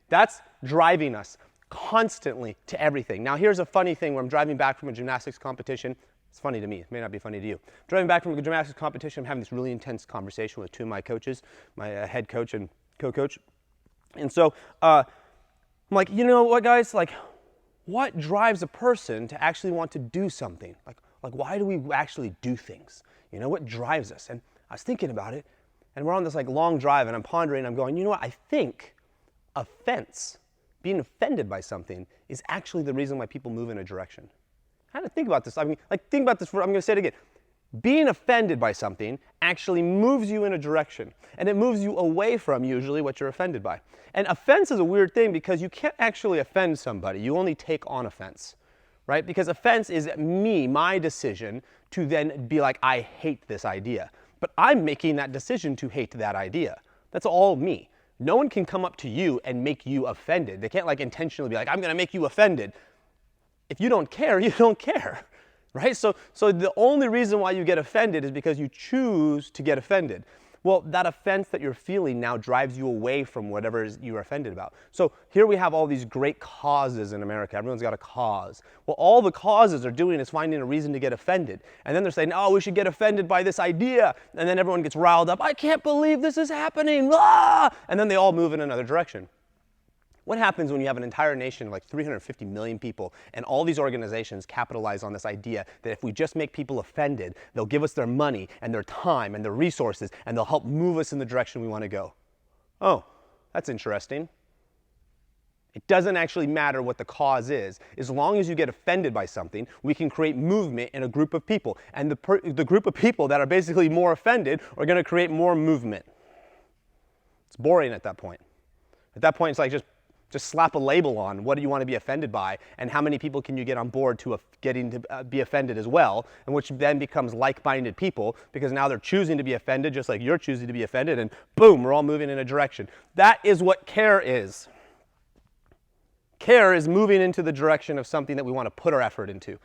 That's driving us constantly to everything. Now here's a funny thing where I'm driving back from a gymnastics competition. It's funny to me, it may not be funny to you. Driving back from a gymnastics competition, I'm having this really intense conversation with two of my coaches, my head coach and co-coach. And so I'm like, you know what guys, like what drives a person to actually want to do something? Like why do we actually do things? You know, what drives us? And I was thinking about it, and we're on this like long drive, and I'm pondering, I'm going, you know what, I think offense, being offended by something, is actually the reason why people move in a direction. I had to think about this. I mean, like, think about this, I'm going to say it again. Being offended by something actually moves you in a direction, and it moves you away from usually what you're offended by. And offense is a weird thing because you can't actually offend somebody. You only take on offense, right? Because offense is my decision to then be like, I hate this idea. But I'm making that decision to hate that idea. That's all me. No one can come up to you and make you offended. They can't like intentionally be like, I'm going to make you offended. If you don't care, you don't care, right? So the only reason why you get offended is because you choose to get offended. Well, that offense that you're feeling now drives you away from whatever you're offended about. So here we have all these great causes in America. Everyone's got a cause. Well, all the causes are doing is finding a reason to get offended. And then they're saying, oh, we should get offended by this idea. And then everyone gets riled up. I can't believe this is happening. Ah! And then they all move in another direction. What happens when you have an entire nation of like 350 million people and all these organizations capitalize on this idea that if we just make people offended, they'll give us their money and their time and their resources and they'll help move us in the direction we want to go? Oh, that's interesting. It doesn't actually matter what the cause is. As long as you get offended by something, we can create movement in a group of people. And the group of people that are basically more offended are going to create more movement. It's boring at that point. At that point, it's like just slap a label on what do you want to be offended by and how many people can you get on board to getting to be offended as well, and which then becomes like-minded people because now they're choosing to be offended just like you're choosing to be offended, and boom, we're all moving in a direction. That is what care is. Care is moving into the direction of something that we want to put our effort into.